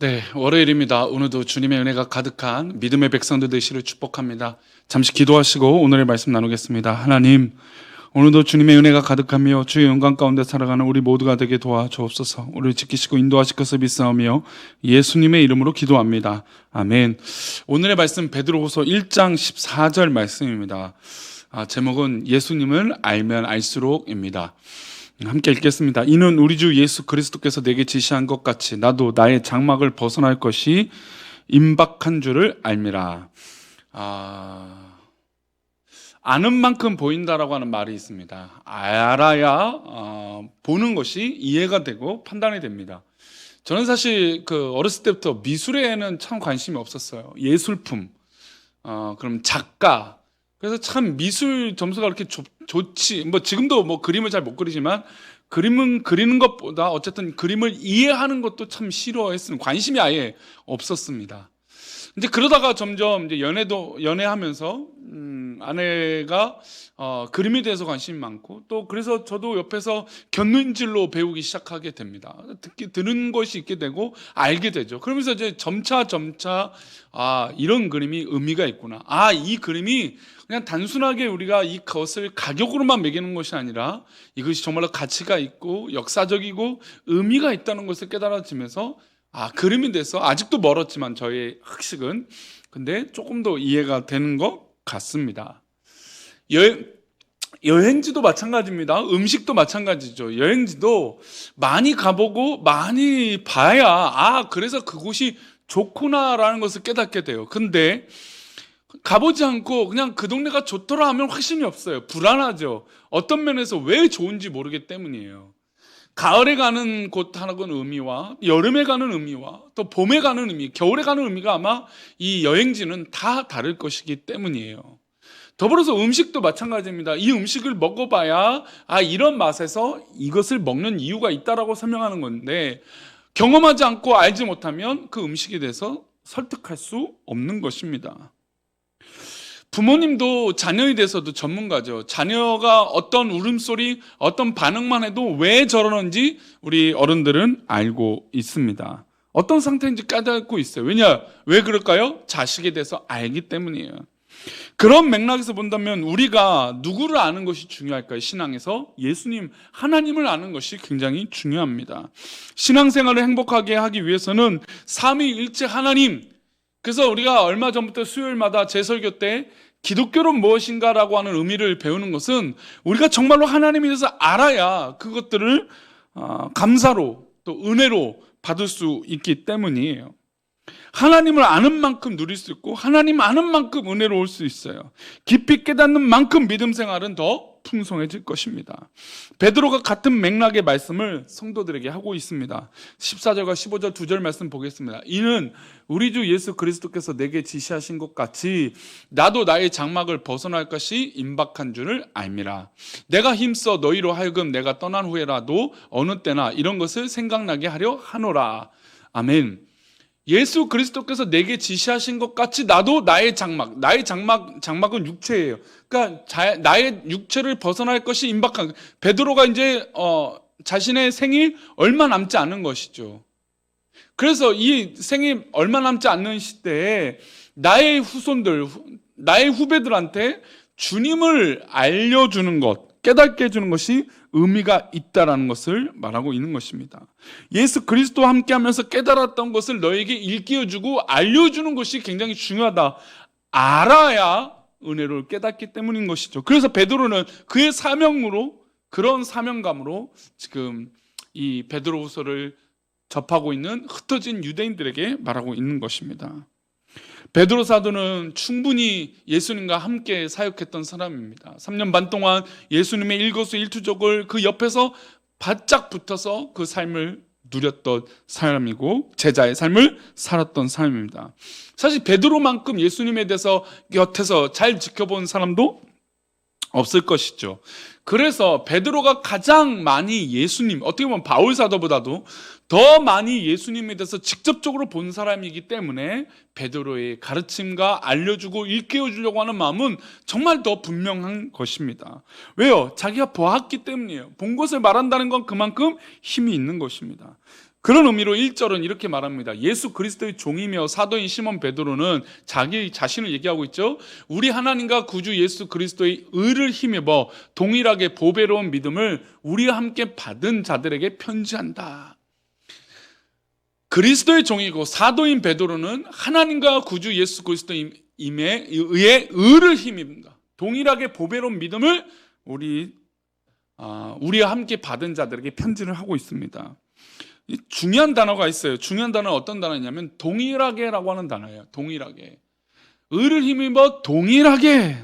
네, 월요일입니다. 오늘도 주님의 은혜가 가득한 믿음의 백성들 되시를 축복합니다. 잠시 기도하시고 오늘의 말씀 나누겠습니다. 하나님, 오늘도 주님의 은혜가 가득하며 주의 영광 가운데 살아가는 우리 모두가 되게 도와주옵소서. 우리를 지키시고 인도하실 것을 믿사오며 예수님의 이름으로 기도합니다. 아멘. 오늘의 말씀 베드로후서 1장 14절 말씀입니다. 제목은 예수님을 알면 알수록입니다. 함께 읽겠습니다. 이는 우리 주 예수 그리스도께서 내게 지시한 것 같이 나도 나의 장막을 벗어날 것이 임박한 줄을 알미라. 아는 만큼 보인다라고 하는 말이 있습니다. 알아야 보는 것이 이해가 되고 판단이 됩니다. 저는 사실 어렸을 때부터 미술에는 참 관심이 없었어요. 예술품, 그럼 작가. 그래서 참 미술 점수가 그렇게 좋지. 지금도 그림을 잘 못 그리지만 그림은 그리는 것보다 어쨌든 그림을 이해하는 것도 참 싫어했습니다. 관심이 아예 없었습니다. 이제 그러다가 점점 이제 연애하면서 아내가 그림에 대해서 관심이 많고 또 그래서 저도 옆에서 곁눈질로 배우기 시작하게 됩니다. 들은 것이 있게 되고 알게 되죠. 그러면서 이제 점차 이런 그림이 의미가 있구나. 이 그림이 그냥 단순하게 우리가 이것을 가격으로만 매기는 것이 아니라 이것이 정말로 가치가 있고 역사적이고 의미가 있다는 것을 깨달아지면서 그림에 대해서 아직도 멀었지만 저의 학식은 근데 조금 더 이해가 되는 것 같습니다. 여행지도 마찬가지입니다. 음식도 마찬가지죠. 여행지도 많이 가보고 많이 봐야 그래서 그곳이 좋구나라는 것을 깨닫게 돼요. 근데 가보지 않고 그냥 그 동네가 좋더라 하면 확신이 없어요. 불안하죠. 어떤 면에서 왜 좋은지 모르기 때문이에요. 가을에 가는 곳 하나는 의미와 여름에 가는 의미와 또 봄에 가는 의미, 겨울에 가는 의미가 아마 이 여행지는 다 다를 것이기 때문이에요. 더불어서 음식도 마찬가지입니다. 이 음식을 먹어봐야 이런 맛에서 이것을 먹는 이유가 있다라고 설명하는 건데 경험하지 않고 알지 못하면 그 음식에 대해서 설득할 수 없는 것입니다. 부모님도 자녀에 대해서도 전문가죠. 자녀가 어떤 울음소리, 어떤 반응만 해도 왜 저러는지 우리 어른들은 알고 있습니다. 어떤 상태인지 깨닫고 있어요. 왜 그럴까요? 자식에 대해서 알기 때문이에요. 그런 맥락에서 본다면 우리가 누구를 아는 것이 중요할까요? 신앙에서 예수님, 하나님을 아는 것이 굉장히 중요합니다. 신앙생활을 행복하게 하기 위해서는 삼위일체 하나님, 그래서 우리가 얼마 전부터 수요일마다 제 설교 때 기독교는 무엇인가라고 하는 의미를 배우는 것은 우리가 정말로 하나님에 대해서 알아야 그것들을 감사로 또 은혜로 받을 수 있기 때문이에요. 하나님을 아는 만큼 누릴 수 있고 하나님 아는 만큼 은혜로울 수 있어요. 깊이 깨닫는 만큼 믿음 생활은 더 풍성해질 것입니다. 베드로가 같은 맥락의 말씀을 성도들에게 하고 있습니다. 14절과 15절 2절 말씀 보겠습니다. 이는 우리 주 예수 그리스도께서 내게 지시하신 것 같이 나도 나의 장막을 벗어날 것이 임박한 줄을 알미라. 내가 힘써 너희로 하여금 내가 떠난 후에라도 어느 때나 이런 것을 생각나게 하려 하노라. 아멘. 예수 그리스도께서 내게 지시하신 것 같이 나도 나의 장막은 육체예요. 그러니까 나의 육체를 벗어날 것이 임박한. 베드로가 이제 자신의 생이 얼마 남지 않은 것이죠. 그래서 이 생이 얼마 남지 않는 시대에 나의 후손들, 나의 후배들한테 주님을 알려주는 것, 깨닫게 해주는 것이 의미가 있다라는 것을 말하고 있는 것입니다. 예수 그리스도와 함께하면서 깨달았던 것을 너에게 일깨워주고 알려주는 것이 굉장히 중요하다. 알아야 은혜를 깨닫기 때문인 것이죠. 그래서 베드로는 그의 사명으로, 그런 사명감으로 지금 이 베드로후서를 접하고 있는 흩어진 유대인들에게 말하고 있는 것입니다. 베드로 사도는 충분히 예수님과 함께 사역했던 사람입니다. 3년 반 동안 예수님의 일거수일투족을 그 옆에서 바짝 붙어서 그 삶을 누렸던 사람이고 제자의 삶을 살았던 사람입니다. 사실 베드로만큼 예수님에 대해서 곁에서 잘 지켜본 사람도 없을 것이죠. 그래서 베드로가 가장 많이 예수님, 어떻게 보면 바울 사도보다도 더 많이 예수님에 대해서 직접적으로 본 사람이기 때문에 베드로의 가르침과 알려주고 일깨워주려고 하는 마음은 정말 더 분명한 것입니다. 왜요? 자기가 보았기 때문이에요. 본 것을 말한다는 건 그만큼 힘이 있는 것입니다. 그런 의미로 1절은 이렇게 말합니다. 예수 그리스도의 종이며 사도인 시몬 베드로는 자기 자신을 얘기하고 있죠. 우리 하나님과 구주 예수 그리스도의 의를 힘입어 동일하게 보배로운 믿음을 우리와 함께 받은 자들에게 편지한다. 그리스도의 종이고 사도인 베드로는 하나님과 구주 예수 그리스도의 의의 의를 힘입니다. 동일하게 보배로운 믿음을 우리와 함께 받은 자들에게 편지를 하고 있습니다. 중요한 단어가 있어요. 중요한 단어는 어떤 단어냐면 동일하게라고 하는 단어예요. 동일하게. 의를 힘입어 동일하게.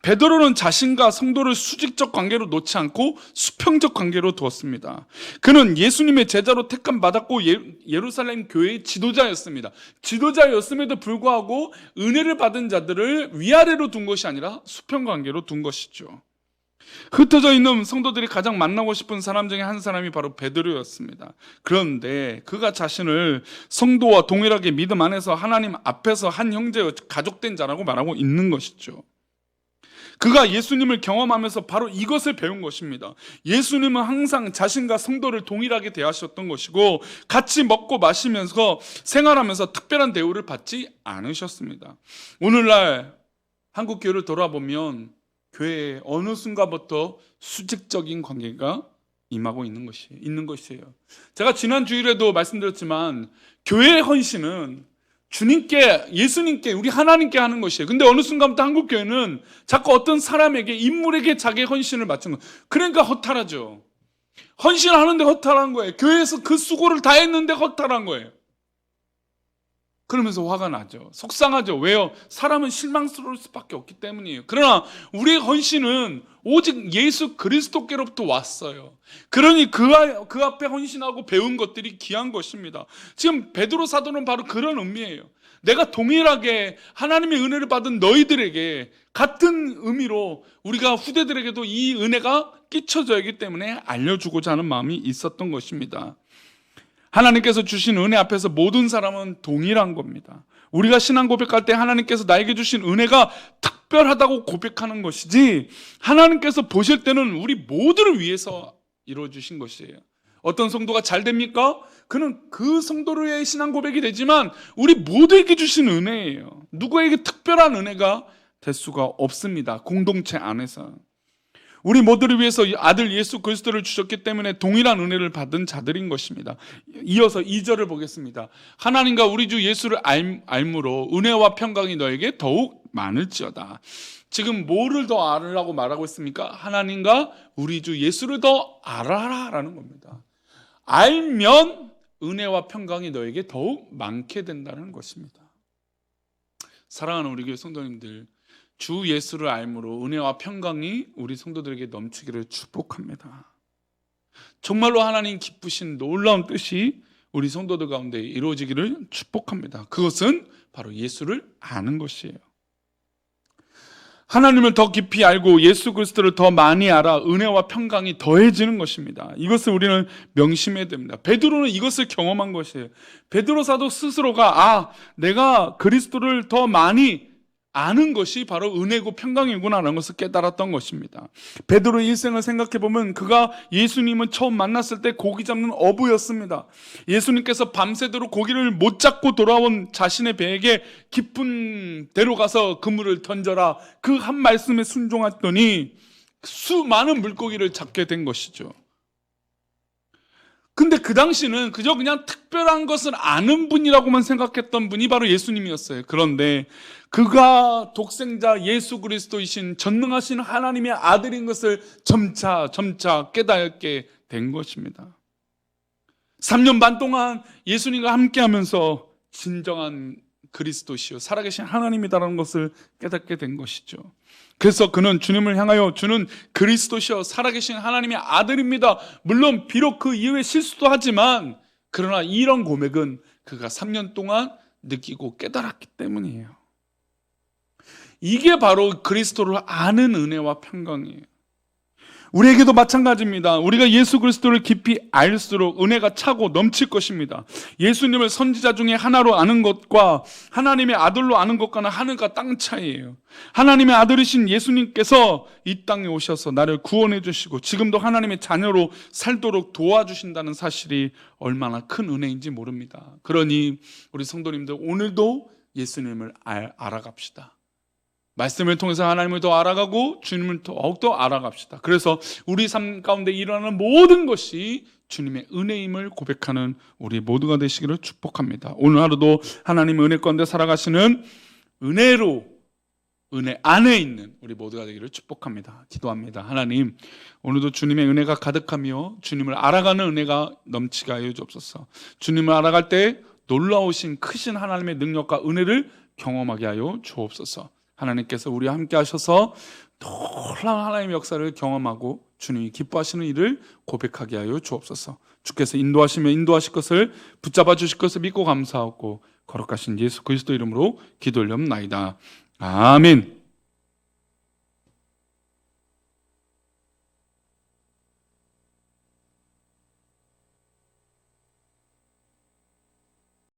베드로는 자신과 성도를 수직적 관계로 놓지 않고 수평적 관계로 두었습니다. 그는 예수님의 제자로 택함 받았고 예루살렘 교회의 지도자였습니다. 지도자였음에도 불구하고 은혜를 받은 자들을 위아래로 둔 것이 아니라 수평 관계로 둔 것이죠. 흩어져 있는 성도들이 가장 만나고 싶은 사람 중에 한 사람이 바로 베드로였습니다. 그런데 그가 자신을 성도와 동일하게 믿음 안에서 하나님 앞에서 한 형제여 가족된 자라고 말하고 있는 것이죠. 그가 예수님을 경험하면서 바로 이것을 배운 것입니다. 예수님은 항상 자신과 성도를 동일하게 대하셨던 것이고 같이 먹고 마시면서 생활하면서 특별한 대우를 받지 않으셨습니다. 오늘날 한국 교회를 돌아보면 교회에 어느 순간부터 수직적인 관계가 임하고 있는 것이에요. 제가 지난 주일에도 말씀드렸지만 교회의 헌신은 주님께, 예수님께, 우리 하나님께 하는 것이에요. 근데 어느 순간부터 한국 교회는 자꾸 어떤 사람에게, 인물에게 자기의 헌신을 맞춘 거예요. 그러니까 허탈하죠. 헌신하는데 허탈한 거예요. 교회에서 그 수고를 다 했는데 허탈한 거예요. 그러면서 화가 나죠. 속상하죠. 왜요? 사람은 실망스러울 수밖에 없기 때문이에요. 그러나 우리의 헌신은 오직 예수 그리스도께로부터 왔어요. 그러니 그 앞에 헌신하고 배운 것들이 귀한 것입니다. 지금 베드로 사도는 바로 그런 의미예요. 내가 동일하게 하나님의 은혜를 받은 너희들에게 같은 의미로 우리가 후대들에게도 이 은혜가 끼쳐져야 하기 때문에 알려주고자 하는 마음이 있었던 것입니다. 하나님께서 주신 은혜 앞에서 모든 사람은 동일한 겁니다. 우리가 신앙 고백할 때 하나님께서 나에게 주신 은혜가 특별하다고 고백하는 것이지, 하나님께서 보실 때는 우리 모두를 위해서 이루어주신 것이에요. 어떤 성도가 잘 됩니까? 그는 그 성도를 위해 신앙 고백이 되지만 우리 모두에게 주신 은혜예요. 누구에게 특별한 은혜가 될 수가 없습니다. 공동체 안에서. 우리 모두를 위해서 아들 예수 그리스도를 주셨기 때문에 동일한 은혜를 받은 자들인 것입니다. 이어서 2절을 보겠습니다. 하나님과 우리 주 예수를 알므로 은혜와 평강이 너에게 더욱 많을지어다. 지금 뭐를 더 알으라고 말하고 있습니까? 하나님과 우리 주 예수를 더 알아라라는 겁니다. 알면 은혜와 평강이 너에게 더욱 많게 된다는 것입니다. 사랑하는 우리 교회 성도님들, 주 예수를 알므로 은혜와 평강이 우리 성도들에게 넘치기를 축복합니다. 정말로 하나님 기쁘신 놀라운 뜻이 우리 성도들 가운데 이루어지기를 축복합니다. 그것은 바로 예수를 아는 것이에요. 하나님을 더 깊이 알고 예수 그리스도를 더 많이 알아 은혜와 평강이 더해지는 것입니다. 이것을 우리는 명심해야 됩니다. 베드로는 이것을 경험한 것이에요. 베드로 사도 스스로가 내가 그리스도를 더 많이 아는 것이 바로 은혜고 평강이구나라는 것을 깨달았던 것입니다. 베드로의 일생을 생각해보면 그가 예수님을 처음 만났을 때 고기 잡는 어부였습니다. 예수님께서 밤새도록 고기를 못 잡고 돌아온 자신의 배에게 깊은 데로 가서 그물을 던져라, 그 한 말씀에 순종했더니 수많은 물고기를 잡게 된 것이죠. 근데 그 당시는 그저 그냥 특별한 것을 아는 분이라고만 생각했던 분이 바로 예수님이었어요. 그런데 그가 독생자 예수 그리스도이신 전능하신 하나님의 아들인 것을 점차 깨닫게 된 것입니다. 3년 반 동안 예수님과 함께하면서 진정한 그리스도시요 살아계신 하나님이다라는 것을 깨닫게 된 것이죠. 그래서 그는 주님을 향하여 주는 그리스도시요 살아계신 하나님의 아들입니다. 물론 비록 그 이후에 실수도 하지만 그러나 이런 고백은 그가 3년 동안 느끼고 깨달았기 때문이에요. 이게 바로 그리스도를 아는 은혜와 평강이에요. 우리에게도 마찬가지입니다. 우리가 예수 그리스도를 깊이 알수록 은혜가 차고 넘칠 것입니다. 예수님을 선지자 중에 하나로 아는 것과 하나님의 아들로 아는 것과는 하늘과 땅 차이예요. 하나님의 아들이신 예수님께서 이 땅에 오셔서 나를 구원해 주시고 지금도 하나님의 자녀로 살도록 도와주신다는 사실이 얼마나 큰 은혜인지 모릅니다. 그러니 우리 성도님들 오늘도 예수님을 알아갑시다. 말씀을 통해서 하나님을 더 알아가고 주님을 더욱더 알아갑시다. 그래서 우리 삶 가운데 일어나는 모든 것이 주님의 은혜임을 고백하는 우리 모두가 되시기를 축복합니다. 오늘 하루도 하나님의 은혜 가운데 살아가시는 은혜 안에 있는 우리 모두가 되기를 축복합니다. 기도합니다. 하나님, 오늘도 주님의 은혜가 가득하며 주님을 알아가는 은혜가 넘치게 하여 주옵소서. 주님을 알아갈 때 놀라우신 크신 하나님의 능력과 은혜를 경험하게 하여 주옵소서. 하나님께서 우리와 함께 하셔서 놀라운 하나님의 역사를 경험하고 주님이 기뻐하시는 일을 고백하게 하여 주옵소서. 주께서 인도하시며 인도하실 것을 붙잡아 주실 것을 믿고 감사하고 거룩하신 예수 그리스도 이름으로 기도 올려옵나이다. 아멘.